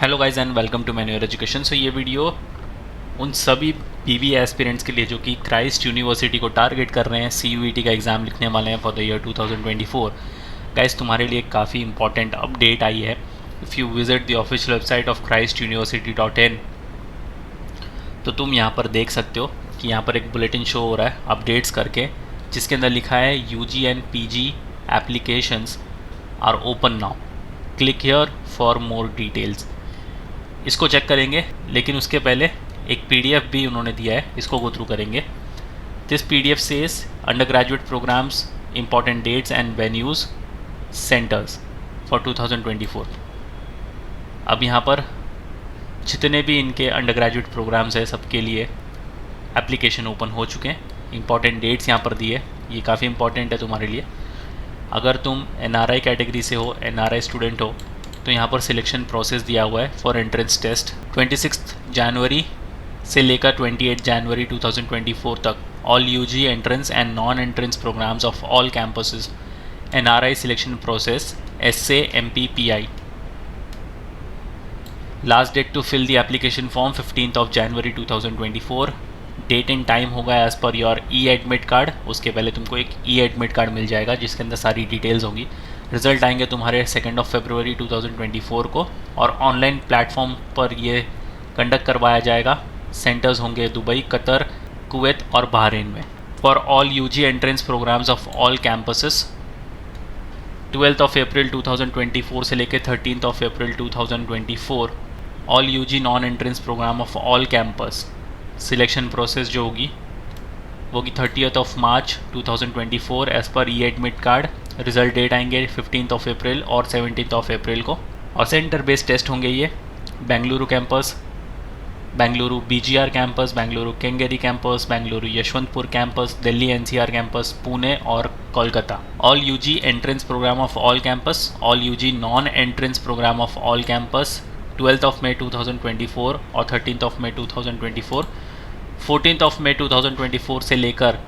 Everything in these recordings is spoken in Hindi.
Hello guys and welcome to मैन्यूअर एजुकेशन। सो ये वीडियो उन सभी बीबीए एस्पिरेंट्स के लिए जो कि क्राइस्ट यूनिवर्सिटी को टारगेट कर रहे हैं, सीयूईटी का एग्ज़ाम लिखने वाले हैं फॉर द ईयर 2024। गाइस तुम्हारे लिए काफ़ी इंपॉर्टेंट अपडेट आई है। If you visit the official website of christuniversity.in तो तुम यहाँ पर देख सकते हो कि यहाँ पर एक बुलेटिन शो हो रहा है अपडेट्स करके, जिसके अंदर लिखा है UG and PG applications are open now, click here for more details. इसको चेक करेंगे, लेकिन उसके पहले एक पीडीएफ भी उन्होंने दिया है, इसको गो थ्रू करेंगे। This PDF says undergraduate programmes important dates and venues centres for 2024। अब यहाँ पर जितने भी इनके अंडर ग्रेजुएट प्रोग्राम्स हैं सबके लिए एप्लीकेशन ओपन हो चुके हैं। इंपॉर्टेंट डेट्स यहाँ पर दिए, ये काफ़ी इंपॉर्टेंट है तुम्हारे लिए। अगर तुम एनआरआई कैटेगरी से हो, एनआरआई स्टूडेंट हो, तो यहाँ पर सिलेक्शन प्रोसेस दिया हुआ है फॉर एंट्रेंस टेस्ट 26 जनवरी से लेकर 28 जनवरी 2024 तक। All UG entrance and non entrance programmes of all campuses NRI selection process SA MPPI. Last date to fill the application form 15 January 2024। Date and time होगा as per your e admit card. उसके पहले तुमको एक ई एडमिट कार्ड मिल जाएगा जिसके अंदर सारी डिटेल्स होंगी। रिज़ल्ट आएंगे तुम्हारे 2 फरवरी 2024 को, और ऑनलाइन प्लेटफॉर्म पर ये कंडक्ट करवाया जाएगा। सेंटर्स होंगे दुबई, कतर, कुवैत और बहरीन में। For all UG entrance programmes of all campuses 12 April 2024 से लेकर 13 April 2024। All UG non entrance programme of all campus selection process जो होगी वो होगी 30 March 2024 as per e admit card. Result date आएंगे 15 अप्रैल और 17 अप्रैल को, और सेंटर बेस्ड टेस्ट होंगे ये Bengaluru campus, Bengaluru BGR campus, Bengaluru Kengeri campus, Bengaluru Yeshwantpur campus, Delhi NCR campus, Pune और Kolkata. All UG entrance programme of all campus, all UG non entrance programme of all campus 12 मई 2024 और 13 मई 2024। 14 मई 2024 से लेकर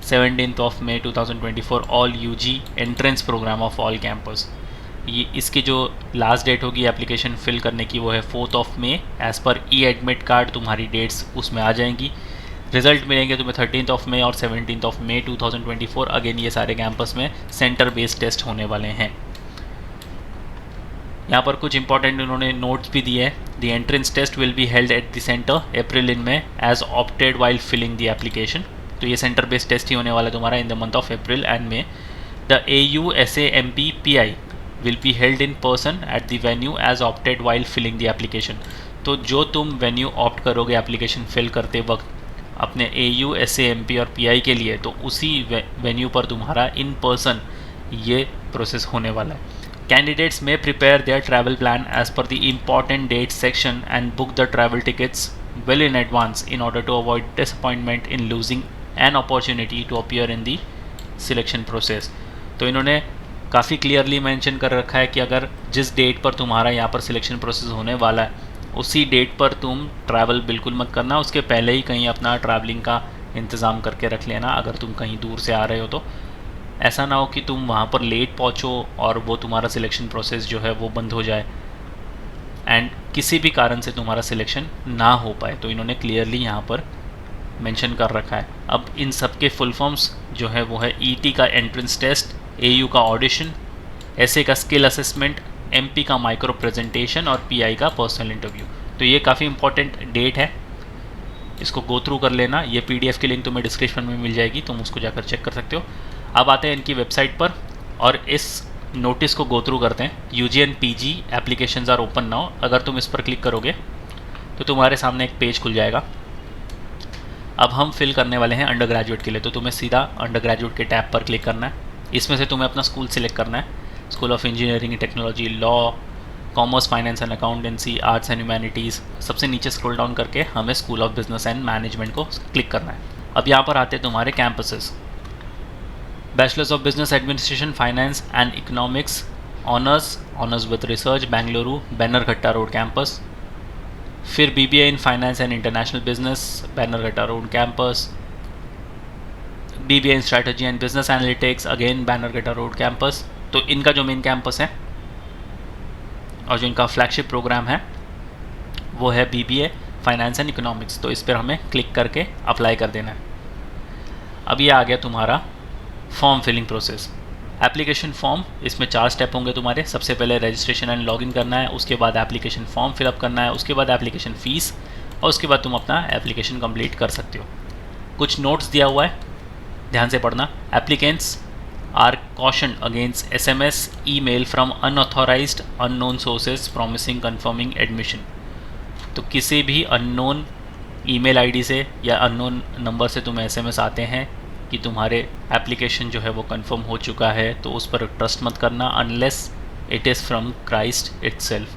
17 मई 2024 all UG entrance programme of all campus. ये इसकी जो लास्ट डेट होगी एप्लीकेशन फिल करने की वो है 4 मई। As per e admit card तुम्हारी डेट्स उसमें आ जाएंगी। रिजल्ट मिलेंगे तुम्हें 13 मई और 17 मई 2024। अगेन ये सारे कैंपस में सेंटर बेस्ड टेस्ट होने वाले हैं। यहाँ पर कुछ इंपॉर्टेंट उन्होंने नोट्स भी दिए हैं। The entrance test will be held at the centre April in में as opted while filling the application. तो ये सेंटर बेस्ड टेस्ट ही होने वाला है तुम्हारा in the month of April and May. The AUSAMPPI will be held in person at the venue as opted while filling the application. तो जो तुम वेन्यू ऑप्ट करोगे एप्लीकेशन फिल करते वक्त अपने AUSAMP और PI के लिए, तो उसी वेन्यू पर तुम्हारा इन पर्सन ये प्रोसेस होने वाला है। Candidates may prepare their travel plan as per the important dates section and book the travel tickets well in advance in order to avoid disappointment in losing an opportunity to appear in the selection process। तो इन्होंने काफ़ी क्लियरली मेंशन कर रखा है कि अगर जिस डेट पर तुम्हारा यहाँ पर सिलेक्शन प्रोसेस होने वाला है उसी डेट पर तुम ट्रैवल बिल्कुल मत करना। उसके पहले ही कहीं अपना ट्रैवलिंग का इंतज़ाम करके रख लेना अगर तुम कहीं दूर से आ रहे हो तो। ऐसा ना हो कि तुम वहाँ पर लेट पहुँचो और वो तुम्हारा सिलेक्शन प्रोसेस जो है वो बंद हो जाए एंड किसी भी कारण से तुम्हारा सिलेक्शन ना हो पाए। तो इन्होंने क्लियरली यहाँ पर मेंशन कर रखा है। अब इन सब के फुल फॉर्म्स जो है वो है ET का एंट्रेंस टेस्ट, AU का ऑडिशन, SA का स्किल असेसमेंट, MP का माइक्रो प्रेजेंटेशन और PI का पर्सनल इंटरव्यू। तो ये काफ़ी इंपॉर्टेंट डेट है, इसको गो थ्रू कर लेना। ये PDF की लिंक तुम्हें डिस्क्रिप्शन में मिल जाएगी, तुम उसको जाकर चेक कर सकते हो। अब आते हैं इनकी वेबसाइट पर और इस नोटिस को गो थ्रू करते हैं। UG and PG applications are open now. अगर तुम इस पर क्लिक करोगे तो तुम्हारे सामने एक पेज खुल जाएगा। अब हम फिल करने वाले हैं अंडर ग्रेजुएट के लिए, तो तुम्हें सीधा अंडर ग्रेजुएट के टैब पर क्लिक करना है। इसमें से तुम्हें अपना स्कूल सिलेक्ट करना है, school of engineering technology, law, commerce, finance and accountancy, arts and humanities. सबसे नीचे स्क्रॉल डाउन करके हमें school of business and management को क्लिक करना है। अब यहाँ पर आते हैं तुम्हारे campuses. Bachelors of business administration, finance and economics honours with research, Bengaluru Bannerghatta road campus. फिर BBA in finance and international business, Bannerghatta road campus. BBA in strategy and business analytics, again Bannerghatta road campus. तो इनका जो मेन कैंपस है और जो इनका फ्लैगशिप प्रोग्राम है वो है BBA फाइनेंस एंड इकोनॉमिक्स। तो इस पर हमें क्लिक करके अप्लाई कर देना है। अब ये आ गया तुम्हारा form filling process. Application form, इसमें 4 स्टेप होंगे तुम्हारे। सबसे पहले रजिस्ट्रेशन एंड लॉगिन करना है, उसके बाद एप्लीकेशन फॉर्म फिलअप करना है, उसके बाद एप्लीकेशन फ़ीस, और उसके बाद तुम अपना एप्लीकेशन कंप्लीट कर सकते हो। कुछ नोट्स दिया हुआ है, ध्यान से पढ़ना। Applicants are cautioned against SMS email from unauthorised unknown sources promising confirming admission. तो किसी भी अननोन ईमेल आईडी से या अननोन नंबर से तुम्हें SMS आते हैं कि तुम्हारे एप्लीकेशन जो है वो कंफर्म हो चुका है, तो उस पर ट्रस्ट मत करना unless it is from Christ itself.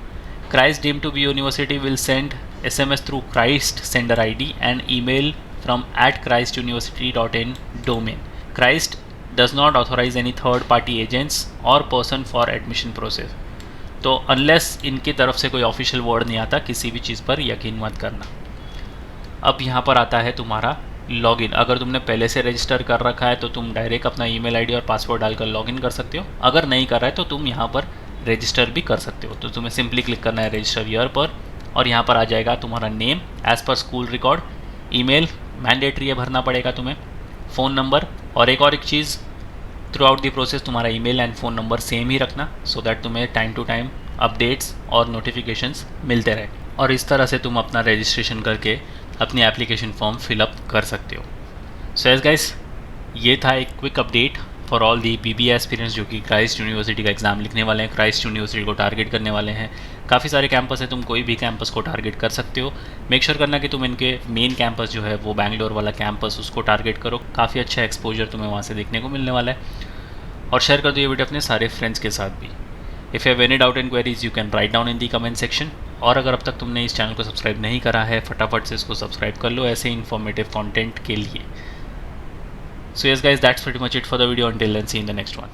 Christ deemed to be university will send SMS through Christ sender ID and email from @christuniversity.in domain. Christ does not authorize any third party agents or person for admission process. तो अनलेस इनकी तरफ से कोई ऑफिशियल वर्ड नहीं आता, किसी भी चीज़ पर यकीन मत करना। अब यहाँ पर आता है तुम्हारा लॉगिन। अगर तुमने पहले से रजिस्टर कर रखा है तो तुम डायरेक्ट अपना ईमेल आईडी और पासवर्ड डालकर लॉगिन कर सकते हो। अगर नहीं कर रहा है तो तुम यहाँ पर रजिस्टर भी कर सकते हो। तो तुम्हें सिंपली क्लिक करना है रजिस्टर हियर पर, और यहाँ पर आ जाएगा तुम्हारा नेम एज़ पर स्कूल रिकॉर्ड, ईमेल मैंडेटरी है भरना पड़ेगा तुम्हें, फ़ोन नंबर, और एक चीज़ थ्रू आउट दी प्रोसेस तुम्हारा email and phone number same ही रखना, सो दैट तुम्हें टाइम टू टाइम अपडेट्स और नोटिफिकेशंस मिलते रहे। और इस तरह से तुम अपना रजिस्ट्रेशन करके अपनी एप्लीकेशन फॉर्म फिलअप कर सकते हो। सो एज गाइस, ये था एक quick update for all the BBA aspirants जो कि क्राइस्ट यूनिवर्सिटी का एग्ज़ाम लिखने वाले हैं, क्राइस्ट यूनिवर्सिटी को टारगेट करने वाले हैं। काफ़ी सारे कैंपस है, तुम कोई भी कैंपस को टारगेट कर सकते हो। मेक श्योर करना कि तुम इनके मेन कैंपस जो है वो बैंगलोर वाला कैंपस, उसको टारगेट करो। काफ़ी अच्छा एक्सपोजर तुम्हें वहाँ से देखने को मिलने वाला है। और शेयर कर दो ये वीडियो अपने सारे फ्रेंड्स के साथ भी। If you have any doubt and queries you can write down in the comment section. और अगर अब तक तुमने इस चैनल को सब्सक्राइब नहीं करा है, फटाफट से इसको सब्सक्राइब कर लो ऐसे इन्फॉर्मेटिव कंटेंट के लिए। So yes guys, that's pretty much it for the video. Until then, see you in the next one.